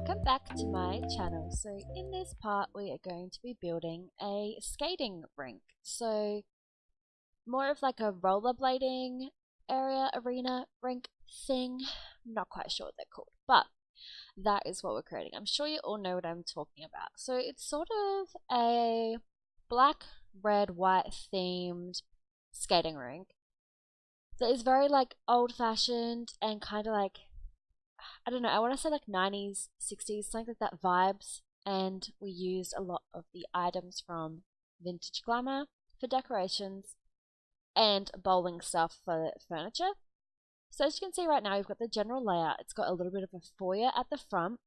welcome back to my channel. So in this part we are going to be building a skating rink. So more of like a rollerblading area, arena, rink thing. I'm not quite sure what they're called, but that is what we're creating. I'm sure you all know what I'm talking about. So it's sort of a black, red, white themed skating rink that is very like old fashioned and kind of like, I don't know, I want to say like 90s, 60s, something like that vibes. And we used a lot of the items from Vintage Glamour for decorations and bowling stuff for furniture. So as you can see right now, we've got the general layout. It's got a little bit of a foyer at the front,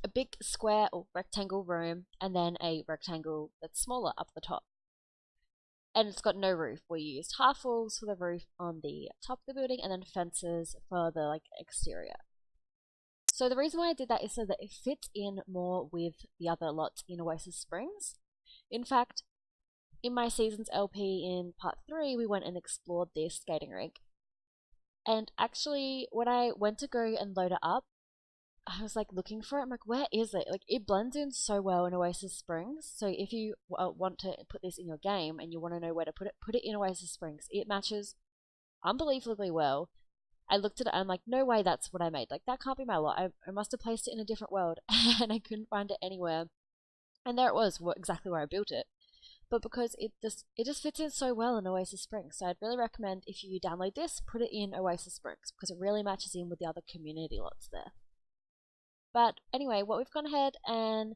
a big square or rectangle room, and then a rectangle that's smaller up the top. And it's got no roof. We used half walls for the roof on the top of the building and then fences for the like exterior. So the reason why I did that is so that it fits in more with the other lots in Oasis Springs. In fact, in my Seasons LP in part 3, we went and explored this skating rink. And actually, when I went to go and load it up, I was like looking for it. I'm like, where is it? Like, it blends in so well in Oasis Springs. So if you want to put this in your game and you want to know where to put it in Oasis Springs. It matches unbelievably well. I looked at it and I'm like, no way that's what I made. Like, that can't be my lot. I must have placed it in a different world and I couldn't find it anywhere. And there it was, exactly where I built it. But because it just fits in so well in Oasis Springs. So I'd really recommend if you download this, put it in Oasis Springs because it really matches in with the other community lots there. But anyway, what we've gone ahead and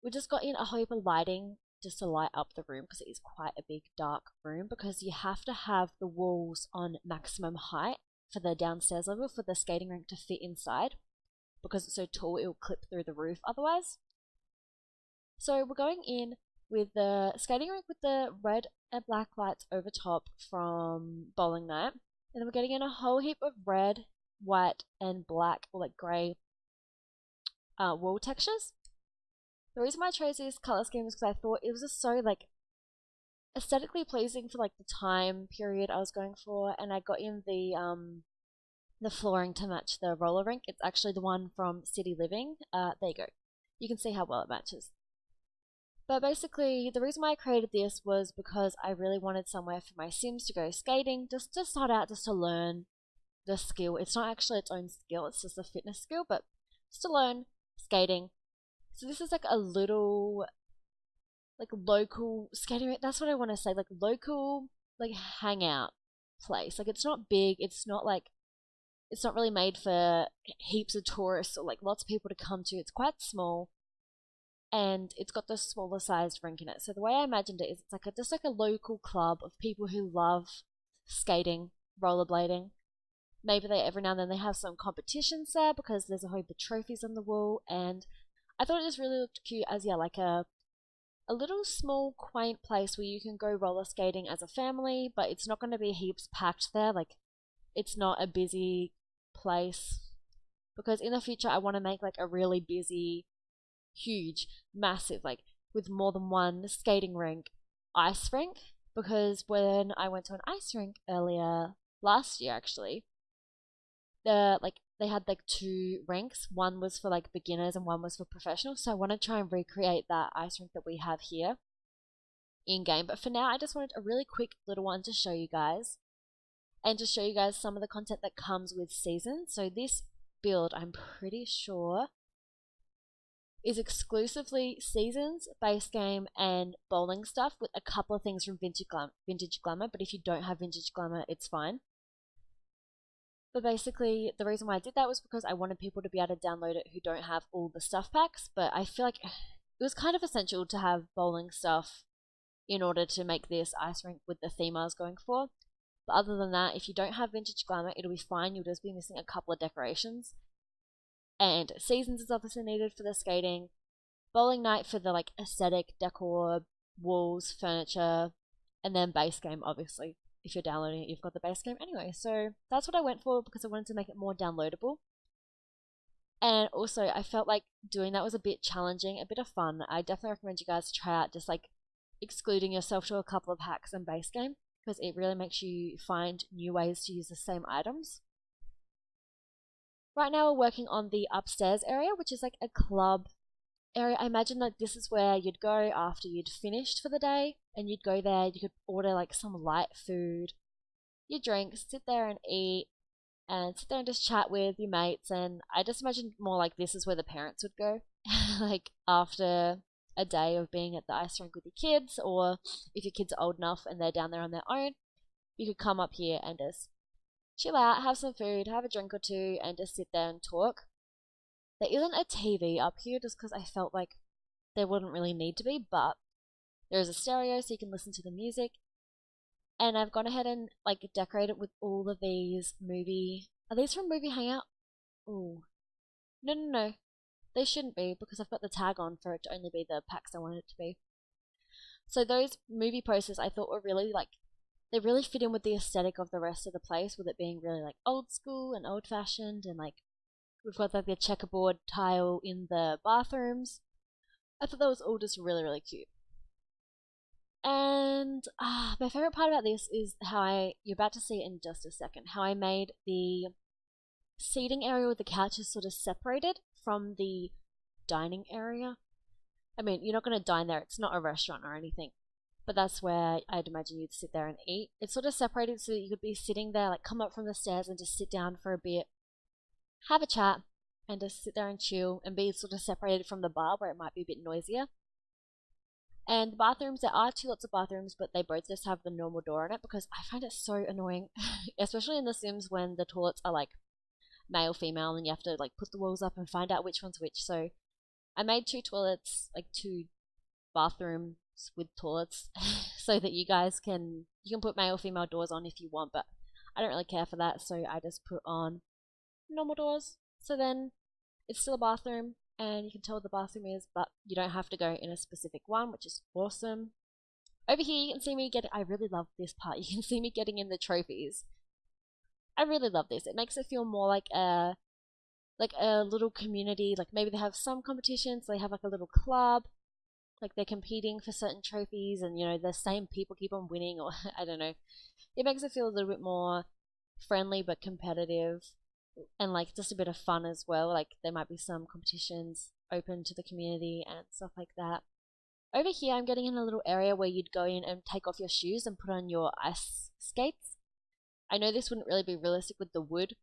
we just got in a whole heap of lighting just to light up the room because it is quite a big dark room because you have to have the walls on maximum height for the downstairs level for the skating rink to fit inside because it's so tall it will clip through the roof otherwise. So we're going in with the skating rink with the red and black lights over top from Bowling Night, and then we're getting in a whole heap of red, white and black or like grey wall textures. The reason why I chose this color scheme is because I thought it was just so like aesthetically pleasing for like the time period I was going for, and I got in the flooring to match the roller rink. It's actually the one from City Living. There you go. You can see how well it matches. But basically, the reason why I created this was because I really wanted somewhere for my Sims to go skating, just to start out, just to learn the skill. It's not actually its own skill, it's just a fitness skill, but just to learn skating. So this is like a little like local skating, that's what I want to say, like local like hangout place. Like it's not big, it's not really made for heaps of tourists or like lots of people to come to. It's quite small and it's got the smaller sized rink in it. So the way I imagined it is it's like just like a local club of people who love skating, rollerblading. Maybe they every now and then they have some competitions there because there's a whole heap of trophies on the wall, and I thought it just really looked cute as like a little small quaint place where you can go roller skating as a family, but it's not going to be heaps packed there. Like it's not a busy place because in the future I want to make like a really busy, huge, massive, like with more than one skating rink, ice rink. Because when I went to an ice rink earlier last year, actually, they had like 2 rinks. One was for like beginners and one was for professionals. So I want to try and recreate that ice rink that we have here in game. But for now, I just wanted a really quick little one to show you guys, and to show you guys some of the content that comes with Seasons. So this build, I'm pretty sure, is exclusively Seasons, base game, and bowling stuff with a couple of things from Vintage Glamour. But if you don't have Vintage Glamour, it's fine. But basically, the reason why I did that was because I wanted people to be able to download it who don't have all the stuff packs. But I feel like it was kind of essential to have bowling stuff in order to make this ice rink with the theme I was going for. But other than that, if you don't have Vintage Glamour, it'll be fine. You'll just be missing a couple of decorations. And Seasons is obviously needed for the skating. Bowling Night for the like aesthetic, decor, walls, furniture, and then base game, obviously. If you're downloading it, you've got the base game anyway. So that's what I went for because I wanted to make it more downloadable. And also, I felt like doing that was a bit challenging, a bit of fun. I definitely recommend you guys try out just like excluding yourself to a couple of hacks and base game because it really makes you find new ways to use the same items. right now we're working on the upstairs area, which is like a club area. I imagine that this is where you'd go after you'd finished for the day, and you'd go there, you could order like some light food, your drinks, sit there and eat, and sit there and just chat with your mates. And I just imagine more like this is where the parents would go, like after a day of being at the ice rink with your kids, or if your kids are old enough and they're down there on their own, you could come up here and just chill out, have some food, have a drink or two, and just sit there and talk. There isn't a TV up here just because I felt like there wouldn't really need to be, but there is a stereo so you can listen to the music. And I've gone ahead and like decorated with all of these movie. Are these from Movie Hangout? Ooh. No, no, no. They shouldn't be because I've got the tag on for it to only be the packs I want it to be. So those movie posters I thought were really like, they really fit in with the aesthetic of the rest of the place, with it being really like old school and old fashioned, and like we've got like the checkerboard tile in the bathrooms. I thought that was all just really, really cute. And my favorite part about this is how you're about to see it in just a second, how I made the seating area with the couches sort of separated from the dining area. I mean, you're not going to dine there, it's not a restaurant or anything, but that's where I'd imagine you'd sit there and eat. It's sort of separated so that you could be sitting there, like come up from the stairs and just sit down for a bit, have a chat, and just sit there and chill, and be sort of separated from the bar where it might be a bit noisier. And the bathrooms, there are two lots of bathrooms, but they both just have the normal door on it because I find it so annoying, especially in The Sims when the toilets are like male, female, and you have to like put the walls up and find out which one's which. So I made two toilets, like two bathrooms with toilets, so that you can put male, female doors on if you want, but I don't really care for that, so I just put on normal doors. So then it's still a bathroom, and you can tell what the bathroom is, but you don't have to go in a specific one, which is awesome. Over here you can see me I really love this part, you can see me getting in the trophies. I really love this. It makes it feel more like a little community, like maybe they have some competitions, they have like a little club, like they're competing for certain trophies, and you know, the same people keep on winning, or I don't know. It makes it feel a little bit more friendly but competitive, and like just a bit of fun as well. Like there might be some competitions open to the community and stuff like that. Over here I'm getting in a little area where you'd go in and take off your shoes and put on your ice skates. I know this wouldn't really be realistic with the wood,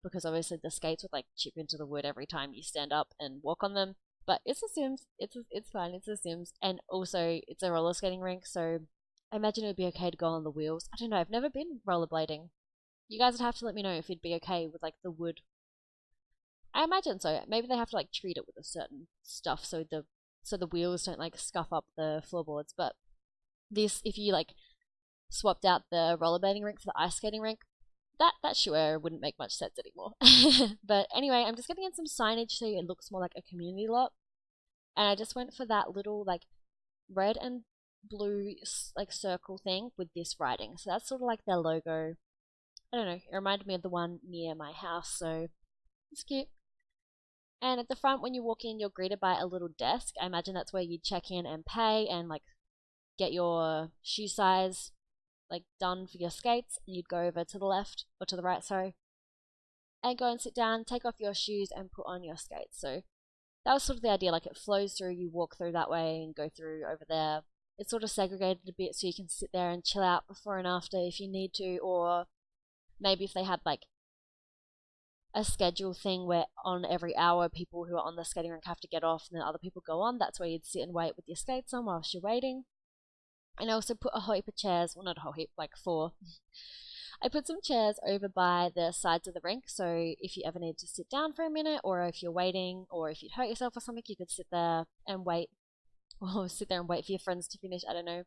because obviously the skates would like chip into the wood every time you stand up and walk on them, but it's a Sims, it's fine, it's a Sims, and also it's a roller skating rink, so I imagine it would be okay to go on the wheels. I don't know, I've never been rollerblading. You guys would have to let me know if it'd be okay with like the wood. I imagine so. Maybe they have to like treat it with a certain stuff so the wheels don't like scuff up the floorboards. But this, if you like swapped out the rollerblading rink for the ice skating rink, that sure wouldn't make much sense anymore. But anyway, I'm just getting in some signage so it looks more like a community lot. And I just went for that little like red and blue like circle thing with this writing. So that's sort of like their logo. I don't know, it reminded me of the one near my house, so it's cute. And at the front, when you walk in, you're greeted by a little desk. I imagine that's where you'd check in and pay and like get your shoe size like done for your skates, and you'd go over to the left, or to the right, sorry, and go and sit down, take off your shoes and put on your skates. So that was sort of the idea, like it flows through, you walk through that way and go through over there. It's sort of segregated a bit so you can sit there and chill out before and after if you need to, or maybe if they had like a schedule thing where on every hour people who are on the skating rink have to get off and then other people go on, that's where you'd sit and wait with your skates on whilst you're waiting. And I also put a whole heap of chairs, well not a whole heap, like 4. I put some chairs over by the sides of the rink, so if you ever need to sit down for a minute, or if you're waiting, or if you'd hurt yourself or something, you could sit there and wait, or sit there and wait for your friends to finish, I don't know.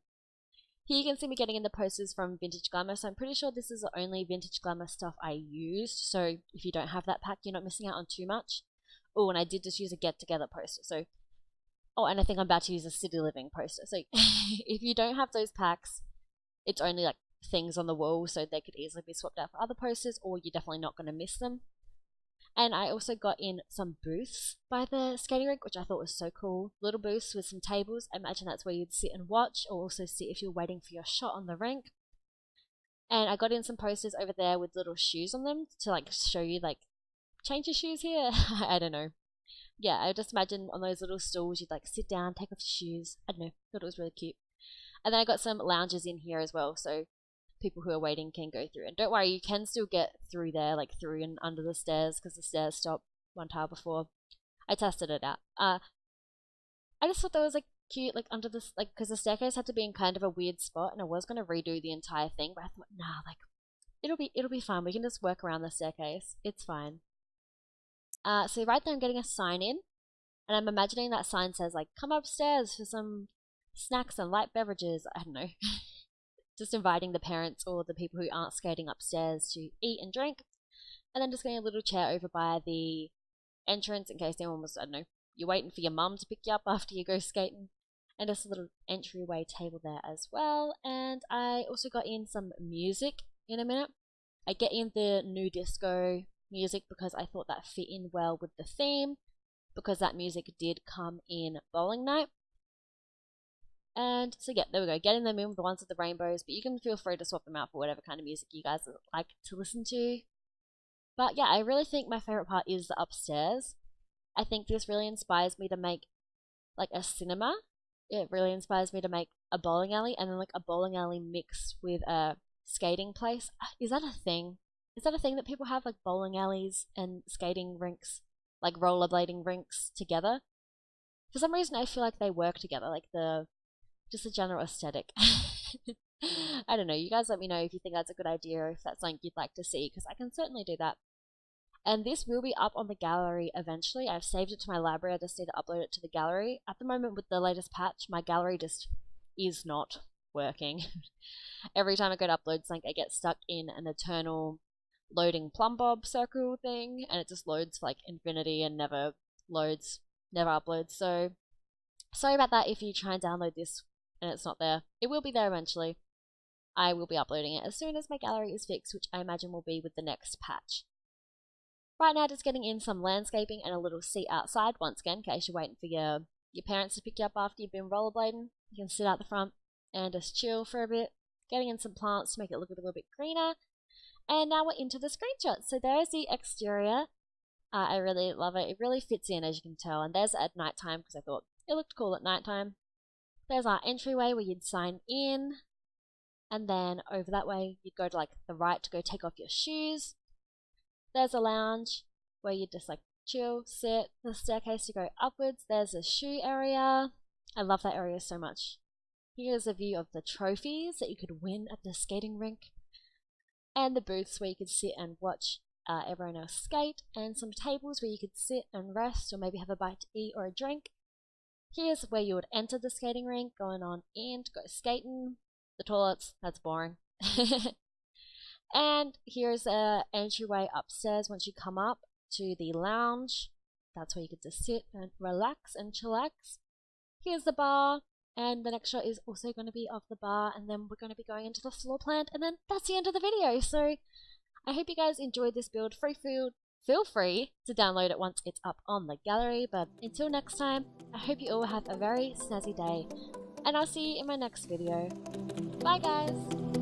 Here you can see me getting in the posters from Vintage Glamour, so I'm pretty sure this is the only Vintage Glamour stuff I used, so if you don't have that pack, you're not missing out on too much. Oh, and I did just use a get-together poster, so... Oh, and I think I'm about to use a City Living poster, so if you don't have those packs, it's only like things on the wall, so they could easily be swapped out for other posters, or you're definitely not going to miss them. And I also got in some booths by the skating rink, which I thought was so cool. Little booths with some tables. I imagine that's where you'd sit and watch, or also sit if you're waiting for your shot on the rink. And I got in some posters over there with little shoes on them to like show you like change your shoes here. I don't know. Yeah, I just imagine on those little stools you'd like sit down, take off your shoes. I don't know, thought it was really cute. And then I got some lounges in here as well, so people who are waiting can go through. And don't worry, you can still get through there, like through and under the stairs, because the stairs stop one tile before. I tested it out. I just thought that was like cute, like under this, like because the staircase had to be in kind of a weird spot, and I was gonna redo the entire thing, but I thought, nah, like it'll be fine. We can just work around the staircase. It's fine. So right there, I'm getting a sign in, and I'm imagining that sign says like, "Come upstairs for some snacks and light beverages." I don't know. Just inviting the parents or the people who aren't skating upstairs to eat and drink, and then just getting a little chair over by the entrance in case anyone was, I don't know, you're waiting for your mum to pick you up after you go skating, and just a little entryway table there as well. And I also got in some music in a minute. I get in the new disco music because I thought that fit in well with the theme, because that music did come in bowling night. And so yeah, there we go, getting them in with the ones with the rainbows, but you can feel free to swap them out for whatever kind of music you guys like to listen to. But yeah, I really think my favorite part is the upstairs. I think this really inspires me to make like a cinema. It really inspires me to make a bowling alley, and then like a bowling alley mixed with a skating place. Is that a thing? Is that a thing that people have, like bowling alleys and skating rinks, like rollerblading rinks together? For some reason I feel like they work together, like just the general aesthetic. I don't know, you guys let me know if you think that's a good idea or if that's something you'd like to see, because I can certainly do that. And this will be up on the gallery eventually. I've saved it to my library, I just need to upload it to the gallery. At the moment with the latest patch, my gallery just is not working. Every time I go to upload something, I get stuck in an eternal loading plumb bob circle thing, and it just loads for like infinity and never loads, never uploads. So sorry about that if you try and download this and it's not there. It will be there eventually. I will be uploading it as soon as my gallery is fixed, which I imagine will be with the next patch. Right now, just getting in some landscaping and a little seat outside once again, in case you're waiting for your parents to pick you up after you've been rollerblading. You can sit out the front and just chill for a bit. Getting in some plants to make it look a little bit greener. And now we're into the screenshot. So there's the exterior. I really love it. It really fits in, as you can tell. And there's at nighttime because I thought it looked cool at nighttime. There's our entryway where you'd sign in. And then over that way, you'd go to like the right to go take off your shoes. There's a lounge where you just like chill, sit. The staircase to go upwards. There's a shoe area. I love that area so much. Here's a view of the trophies that you could win at the skating rink. And the booths where you could sit and watch everyone else skate. And some tables where you could sit and rest or maybe have a bite to eat or a drink. Here's where you would enter the skating rink, going on in to go skating. The toilets, that's boring. And here's a entryway upstairs once you come up to the lounge. That's where you get to sit and relax and chillax. Here's the bar, and the next shot is also going to be of the bar, and then we're going to be going into the floor plant, and then that's the end of the video. So I hope you guys enjoyed this build. Feel free to download it once it's up on the gallery, but until next time, I hope you all have a very snazzy day, and I'll see you in my next video. Bye guys!